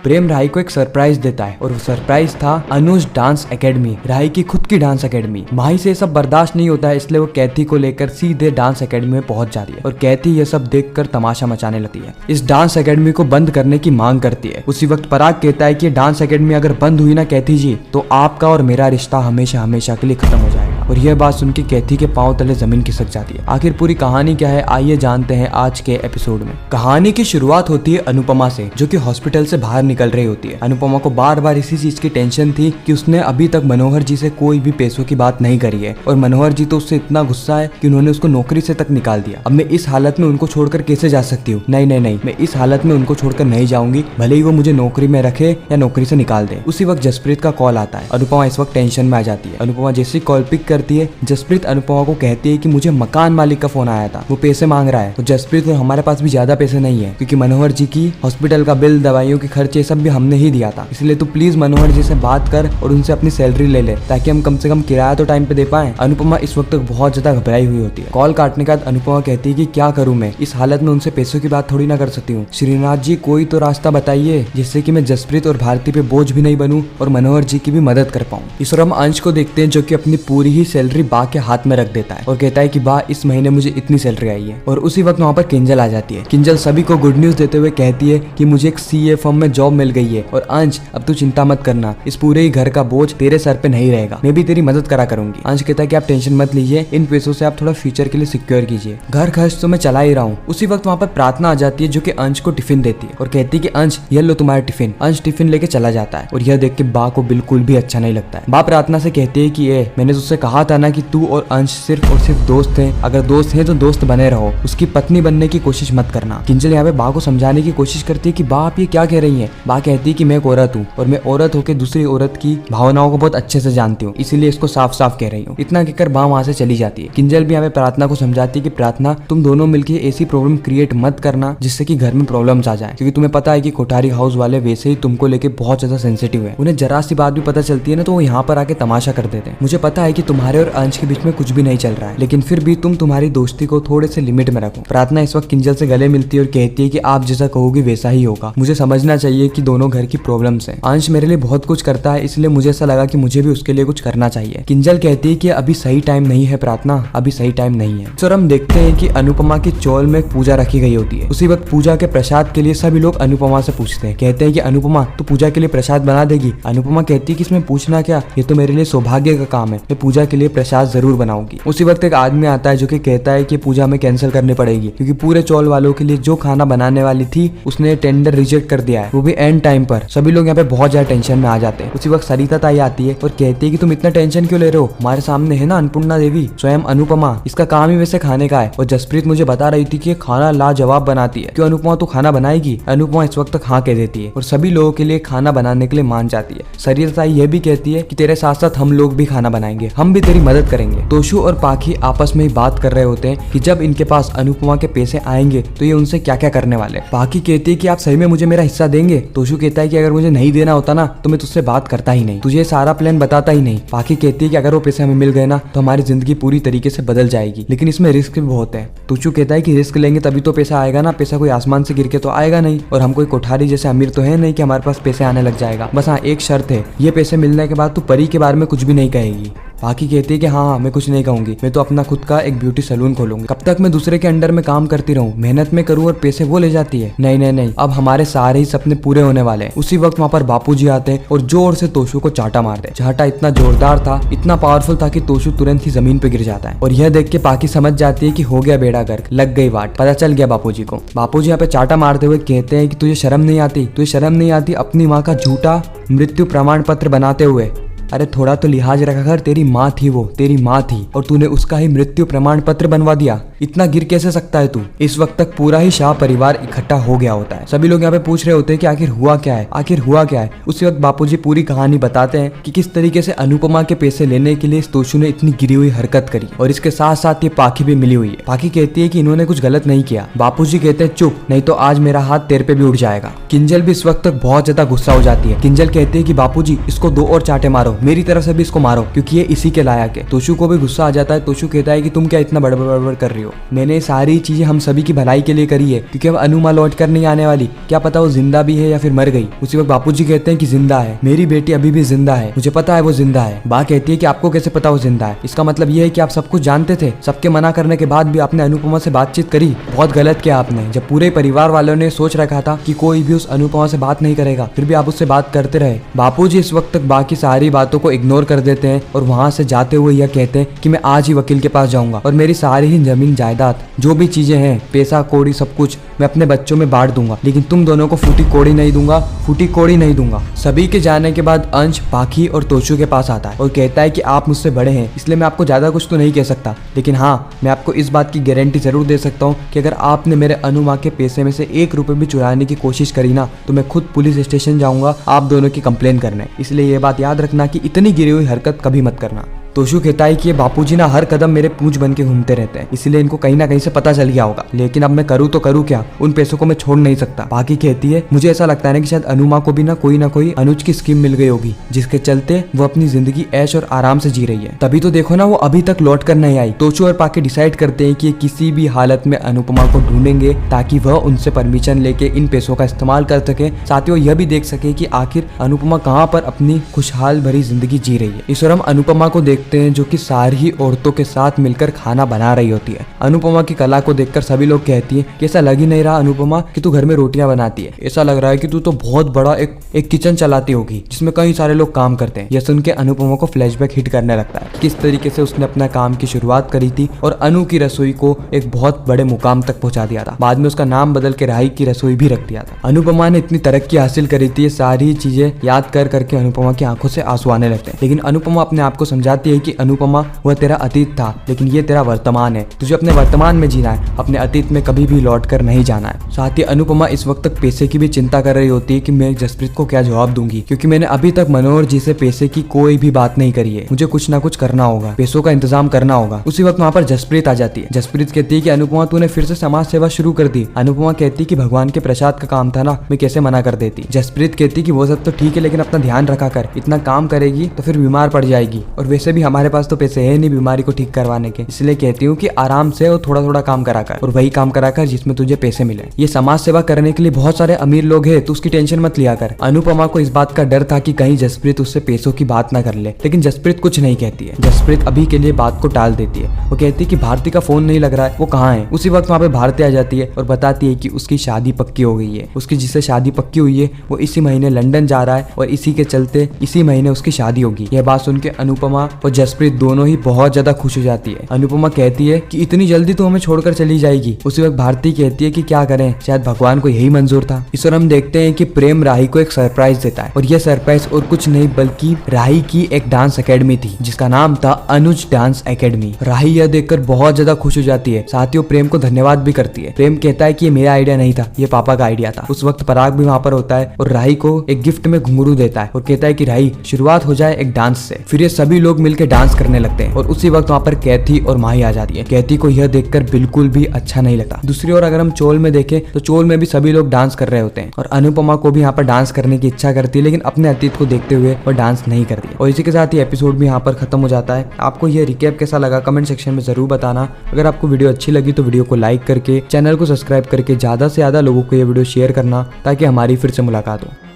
प्रेम राही को एक सरप्राइज देता है और वो सरप्राइज था अनुज डांस एकेडमी, राही की खुद की डांस एकेडमी। माही से ये सब बर्दाश्त नहीं होता है, इसलिए वो कैथी को लेकर सीधे डांस एकेडमी में पहुंच जाती है और कैथी ये सब देखकर तमाशा मचाने लगती है। इस डांस एकेडमी को बंद करने की मांग करती है। उसी वक्त पराग कहता है कि डांस एकेडमी अगर बंद हुई ना कैथी जी, तो आपका और मेरा रिश्ता हमेशा हमेशा के लिए खत्म हो जाएगा। और यह बात सुन के कैथी के पांव तले जमीन खिसक जाती है। आखिर पूरी कहानी क्या है, आइए जानते हैं आज के एपिसोड में। कहानी की शुरुआत होती है अनुपमा से, जो कि हॉस्पिटल से बाहर निकल रही होती है। अनुपमा को बार बार इसी चीज की टेंशन थी कि उसने अभी तक मनोहर जी से कोई भी पैसों की बात नहीं करी है और मनोहर जी तो उससे इतना गुस्सा है कि उन्होंने उसको नौकरी से तक निकाल दिया। अब मैं इस हालत में उनको छोड़कर कैसे जा सकती हूँ? नहीं नहीं नहीं, मैं इस हालत में उनको छोड़कर नहीं जाऊंगी, भले ही वो मुझे नौकरी में रखे या नौकरी से निकाल दे। उसी वक्त जसप्रीत का कॉल आता है। अनुपमा इस वक्त टेंशन में आ जाती है। अनुपमा जैसे कॉल पिक करती है, जसप्रीत अनुपमा को कहती है कि मुझे मकान मालिक का फोन आया था, वो पैसे मांग रहा है। तो जसप्रीत, हमारे पास भी ज्यादा पैसे नहीं है क्योंकि मनोहर जी की हॉस्पिटल का बिल, दवाइयों के खर्चे सब भी हमने ही दिया था, इसलिए तू प्लीज मनोहर जी से बात कर और उनसे अपनी सैलरी ले ले ताकि हम कम से कम किराया तो टाइम पे दे पाए। अनुपमा इस वक्त बहुत ज्यादा घबराई हुई होती है। कॉल काटने के बाद अनुपमा कहती है कि क्या करूं मैं, इस हालत में उनसे पैसों की बात थोड़ी ना कर सकती हूँ। श्रीनाथ जी कोई तो रास्ता बताइए जिससे कि मैं जसप्रीत और भारती पे बोझ भी नहीं बनूं और मनोहर जी की भी मदद कर पाऊँ। इस और हम अंश को देखते हैं जो कि अपनी पूरी ही सैलरी बा के हाथ में रख देता है और कहता है कि बा इस महीने मुझे इतनी सैलरी आई है। और उसी वक्त वहाँ पर किंजल आ जाती है। किंजल सभी को गुड न्यूज देते हुए कहती है कि मुझे एक सीए फर्म में जॉब मिल गई है और अंश अब तू चिंता मत करना, इस पूरे ही घर का बोझ तेरे सर पे नहीं रहेगा, मैं भी तेरी मदद करा करूंगी। अंश कहता है कि आप टेंशन मत लीजिए, इन पैसों से आप थोड़ा फ्यूचर के लिए सिक्योर कीजिए, घर खर्च तो मैं चला ही रहा हूँ। उसी वक्त वहाँ पर प्रार्थना आ जाती है जो कि अंश को टिफिन देती है और कहती है कि अंश ये लो तुम्हारा टिफिन। अंश टिफिन लेके चला जाता है और यह देख के बा को बिल्कुल भी अच्छा नहीं लगता है। बा प्रार्थना से कहती है कि मैंने तुझसे कहा था ना कि तू और अंश सिर्फ और सिर्फ दोस्त हैं, अगर दोस्त हैं तो दोस्त बने रहो, उसकी पत्नी बनने की कोशिश मत करना। किंजल यहाँ पे बा को समझाने की कोशिश करती है कि बा आप ये क्या कह रही हैं। बा कहती है कि मैं एक औरत हूँ और मैं औरत होकर दूसरी औरत की भावनाओं को बहुत अच्छे से जानती हूँ, इसीलिए इसको साफ साफ कह रही हूँ। इतना कहकर बा वहाँ से चली जाती है। किंजल भी यहाँ पे प्रार्थना को समझाती है कि प्रार्थना तुम दोनों मिलकर ऐसी प्रॉब्लम क्रिएट मत करना जिससे कि घर में प्रॉब्लम्स आ जाए, क्योंकि तुम्हें पता है कि कोठारी हाउस वाले वैसे ही तुमको लेके बहुत ज्यादा सेंसिटिव है, उन्हें जरा सी बात भी पता चलती है ना तो वो यहाँ पर आके तमाशा कर देते हैं। मुझे पता है कि तुम्हारे और अंश के बीच में कुछ भी नहीं चल रहा है, लेकिन फिर भी तुम तुम्हारी दोस्ती को थोड़े से लिमिट में रखो। प्रार्थना इस वक्त किंजल से गले मिलती है और कहती है कि आप जैसा कहोगे वैसा ही होगा, मुझे समझना चाहिए कि दोनों घर की प्रॉब्लम्स हैं। अंश मेरे लिए बहुत कुछ करता है, इसलिए मुझे ऐसा लगा कि मुझे भी उसके लिए कुछ करना चाहिए। किंजल कहती है कि अभी सही टाइम नहीं है प्रार्थना, अभी सही टाइम नहीं है। सर हम देखते हैं कि अनुपमा की चौल में पूजा रखी गई होती है। उसी वक्त पूजा के प्रसाद के लिए सभी लोग अनुपमा से पूछते हैं, कहते हैं कि अनुपमा तू पूजा के लिए प्रसाद बना देगी? अनुपमा कहती है कि इसमें पूछना क्या, ये तो मेरे लिए सौभाग्य का काम है, मैं पूजा के लिए प्रसाद जरूर बनाऊंगी। उसी वक्त एक आदमी आता है जो कि कहता है कि पूजा में कैंसिल करनी पड़ेगी क्योंकि पूरे चौल वालों के लिए जो खाना बनाने वाली थी उसने टेंडर रिजेक्ट कर दिया है, वो भी एंड टाइम पर। सभी लोग यहाँ पे बहुत ज्यादा टेंशन में आ जाते हैं। उसी वक्त सरिता ताई आती है और कहती है कि तुम इतना टेंशन क्यों ले रहे हो, हमारे सामने है ना अन्नपूर्णा देवी, स्वयं अनुपमा, इसका काम ही वैसे खाने का है। और जसप्रीत मुझे बता रही थी कि खाना लाजवाब बनाती है, क्यों अनुपमा तू खाना बनाएगी? अनुपमा इस वक्त तक हाँ कह देती है और सभी लोगों के लिए खाना बनाने के लिए मान जाती है। सरिता ताई यह भी कहती है कि तेरे साथ साथ हम लोग भी खाना बनाएंगे, हम भी तेरी मदद करेंगे। तोशु और पाखी आपस में ही बात कर रहे होते हैं कि जब इनके पास अनुपमा के पैसे आएंगे तो ये उनसे क्या क्या करने वाले। पाखी कहती है कि आप सही में मुझे मेरा हिस्सा देंगे? तोशु कहता है कि अगर मुझे नहीं देना होता ना तो मैं तुझसे बात करता ही नहीं, तुझे सारा प्लान बताता ही नहीं। पाखी कहती है कि अगर वो पैसे हमें मिल गए ना तो हमारी जिंदगी पूरी तरीके से बदल जाएगी, लेकिन इसमें रिस्क भी बहुत है। तोशु कहता है कि रिस्क लेंगे तभी तो पैसा आएगा ना, पैसा कोई आसमान से गिर के तो आएगा नहीं, और हम कोई कोठारी जैसे अमीर तो है नहीं कि हमारे पास पैसे आने लग जाएगा। बस हाँ एक शर्त है, ये पैसे मिलने के बाद तू परी के बारे में कुछ भी नहीं कहेगी। बाकी कहती है कि हाँ मैं कुछ नहीं कहूंगी, मैं तो अपना खुद का एक ब्यूटी सैलून खोलूंगी। कब तक मैं दूसरे के अंडर में काम करती रहूं, मेहनत में करूं और पैसे वो ले जाती है? नहीं नहीं नहीं, अब हमारे सारे ही सपने पूरे होने वाले हैं। उसी वक्त वहाँ पर बापूजी आते हैं और जोर से तोशु को चाटा मारते हैं। चाटा इतना जोरदार था, इतना पावरफुल था कि तोशु तुरंत ही जमीन पे गिर जाता है और यह देख के पाकी समझ जाती है कि हो गया बेड़ा गर्क, लग गई वाट, पता चल गया बापूजी को। बापूजी यहाँ पे चाटा मारते हुए कहते हैं कि तुझे शर्म नहीं आती, तुझे शर्म नहीं आती अपनी माँ का झूठा मृत्यु प्रमाण पत्र बनाते हुए? अरे थोड़ा तो लिहाज रखा कर, तेरी माँ थी वो, तेरी माँ थी और तूने उसका ही मृत्यु प्रमाण पत्र बनवा दिया, इतना गिर कैसे सकता है तू? इस वक्त तक पूरा ही शाह परिवार इकट्ठा हो गया होता है। सभी लोग यहाँ पे पूछ रहे होते हैं कि आखिर हुआ क्या है, आखिर हुआ क्या है। उसी वक्त बापूजी पूरी कहानी बताते हैं कि किस तरीके से अनुपमा के पैसे लेने के लिए इस तोशु ने इतनी गिरी हुई हरकत करी और इसके साथ साथ ये पाखी भी मिली हुई है। पाखी कहती है कि इन्होंने कुछ गलत नहीं किया। बापूजी कहते हैं चुप, नहीं तो आज मेरा हाथ तेरे पे भी उठ जाएगा। किंजल भी इस वक्त तक बहुत ज्यादा गुस्सा हो जाती है। किंजल कहती है कि बापूजी इसको 2 और चाटे मारो, मेरी तरफ से भी इसको मारो क्योंकि ये इसी के लायक है। तोशु को भी गुस्सा आ जाता है। तोशु कहता है कि तुम क्या इतना बड़बड़ कर रही हो, मैंने ये सारी चीजें हम सभी की भलाई के लिए करी है, क्योंकि अब अनुमा लौट कर नहीं आने वाली। क्या पता वो जिंदा भी है या फिर मर गई। उसी वक्त बापूजी कहते हैं कि जिंदा है, मेरी बेटी अभी भी जिंदा है, मुझे पता है वो जिंदा है। बा कहती है कि आपको कैसे पता वो जिंदा है? इसका मतलब ये है कि आप सब कुछ जानते थे। सबके मना करने के बाद भी आपने अनुपमा से बातचीत करी। बहुत गलत किया आपने। जब पूरे परिवार वालों ने सोच रखा था कि कोई भी उस अनुपमा से बात नहीं करेगा, फिर भी आप उससे बात करते रहे। बापूजी इस वक्त तक बाकी सारी बातों को इग्नोर कर देते हैं और वहां से जाते हुए यह कहते हैं कि मैं आज ही वकील के पास जाऊंगा और मेरी सारी ही जमीन जायदाद, जो भी चीजें हैं, पैसा कौड़ी, सब कुछ मैं अपने बच्चों में बांट दूंगा, लेकिन तुम दोनों को फूटी कौड़ी नहीं दूंगा, फूटी कौड़ी नहीं दूंगा। सभी के जाने के बाद अंश पाखी और तोशु के पास आता है और कहता है कि आप मुझसे बड़े हैं, इसलिए मैं आपको ज्यादा कुछ तो नहीं कह सकता, लेकिन हाँ, मैं आपको इस बात की गारंटी जरूर दे सकता हूँ कि अगर आपने मेरे अनुमा के पैसे में से 1 रुपए भी चुराने की कोशिश करी ना, तो मैं खुद पुलिस स्टेशन जाऊंगा आप दोनों की कंप्लेन करने। इसलिए ये बात याद रखना कि इतनी गिरी हुई हरकत कभी मत करना। तोशु कहता है कि ये बापूजी ना हर कदम मेरे पूंछ बन के घूमते रहते हैं, इसलिए इनको कहीं ना कहीं से पता चल गया होगा, लेकिन अब मैं करूँ तो करूँ क्या, उन पैसों को मैं छोड़ नहीं सकता। बाकी कहती है मुझे ऐसा लगता है ना कि शायद अनुमा को भी ना कोई अनुज की स्कीम मिल गई होगी, जिसके चलते वो अपनी जिंदगी ऐश और आराम से जी रही है। तभी तो देखो ना वो अभी तक लौट कर नहीं आई। तोशु और पाके डिसाइड करते हैं कि किसी भी हालत में अनुपमा को ढूंढेंगे ताकि वह उनसे परमिशन लेके इन पैसों का इस्तेमाल कर सके, साथ ही वो यह भी देख सके कि आखिर अनुपमा कहाँ पर अपनी खुशहाल भरी जिंदगी जी रही है। इस और हम अनुपमा को देखते हैं जो कि सारी औरतों के साथ मिलकर खाना बना रही होती है। अनुपमा की कला को देखकर सभी लोग कहती हैं कि ऐसा लग ही नहीं रहा अनुपमा कि तू घर में रोटियां बनाती है, ऐसा लग रहा है कि तू तो बहुत बड़ा एक किचन चलाती होगी जिसमें कई सारे लोग काम करते हैं। यह सुन के अनुपमा को फ्लैशबैक हिट करने लगता है, किस तरीके से उसने अपना काम की शुरुआत करी थी और अनु की रसोई को एक बहुत बड़े मुकाम तक पहुंचा दिया था। बाद में उसका नाम बदल के राही की रसोई भी रख दिया था। अनुपमा ने इतनी तरक्की हासिल करी थी, ये सारी चीजें याद कर करके अनुपमा की आंखों से आंसू आने लगते हैं, लेकिन अनुपमा अपने आप को समझाती है कि अनुपमा वह तेरा अतीत था, लेकिन ये तेरा वर्तमान है, तुझे अपने वर्तमान में जीना है, अपने अतीत में कभी भी लौट कर नहीं जाना है। साथ ही अनुपमा इस वक्त तक पैसे की भी चिंता कर रही होती है कि मैं जसप्रीत को क्या जवाब दूंगी, क्योंकि मैंने अभी तक मनोहर जी से पैसे की कोई भी बात नहीं करी है, मुझे कुछ ना कुछ करना होगा, पैसों का इंतजाम करना होगा। उसी वक्त वहाँ पर जसप्रीत आ जाती है। जसप्रीत कहती है कि अनुपमा तूने फिर से समाज सेवा शुरू कर दी। अनुपमा कहती है कि भगवान के प्रसाद का काम था ना, मैं कैसे मना कर देती। जसप्रीत कहती है कि वो सब तो ठीक है, लेकिन अपना ध्यान रखा कर, इतना काम करेगी तो फिर बीमार पड़ जाएगी, और वैसे भी हमारे पास तो पैसे है नहीं बीमारी को ठीक करवाने के, इसलिए कहती हूँ कि आराम से और थोड़ा थोड़ा काम करा कर, और वही काम करा कर जिसमें तुझे पैसे मिले। ये समाज सेवा करने के लिए बहुत सारे अमीर लोग हैं, तो उसकी टेंशन मत लिया कर। अनुपमा को इस बात का डर था कि कहीं जसप्रीत उससे पैसों की बात ना कर ले, लेकिन जसप्रीत कुछ नहीं कहती है। जसप्रीत अभी के लिए बात को टाल देती है। वो कहती है कि भारती का फोन नहीं लग रहा है, वो कहाँ है। उसी वक्त वहाँ पे भारती आ जाती है और बताती है कि उसकी शादी पक्की हो गई है। उसकी जिससे शादी पक्की हुई है वो इसी महीने लंदन जा रहा है और इसी के चलते इसी महीने उसकी शादी होगी। यह बात सुन के अनुपमा और जसप्रीत दोनों ही बहुत ज्यादा खुश हो जाती है। अनुपमा कहती है कि इतनी जल्दी तो हमें छोड़कर चली जाएगी। उसी वक्त भारती कहती है कि क्या करें, शायद भगवान को यही मंजूर था। इस और हम देखते हैं कि प्रेम राही को एक सरप्राइज देता है, और यह सरप्राइज और कुछ नहीं बल्कि राही की एक डांस एकेडमी थी जिसका नाम था अनुज डांस एकेडमी। राही यह देखकर बहुत ज्यादा खुश हो जाती है, साथ ही वो प्रेम को धन्यवाद भी करती है। प्रेम कहता है कि ये मेरा आइडिया नहीं था, ये पापा का आइडिया था। उस वक्त पराग भी वहाँ पर होता है और राही को एक गिफ्ट में घुंघरू देता है और कहता है कि राही शुरुआत हो जाए एक डांस से। फिर ये सभी लोग मिलकर डांस करने लगते हैं और उसी वक्त वहाँ पर कैथी और माही आ जाती है। कैथी को यह देखकर बिल्कुल भी अच्छा नहीं लगता। दूसरी ओर अगर हम चोल में देखें तो चोल में भी सभी लोग डांस कर रहे होते हैं और अनुपमा को भी यहाँ पर डांस करने की इच्छा करती है, लेकिन अपने अतीत को देखते हुए वो डांस नहीं करती। और इसी के साथ ही एपिसोड भी यहाँ पर खत्म हो जाता है। आपको यह रिकैप कैसा लगा कमेंट सेक्शन में जरूर बताना। अगर आपको वीडियो अच्छी लगी तो वीडियो को लाइक करके चैनल को सब्सक्राइब करके ज्यादा से ज्यादा लोगों को ये वीडियो शेयर करना ताकि हमारी फिर से मुलाकात हो।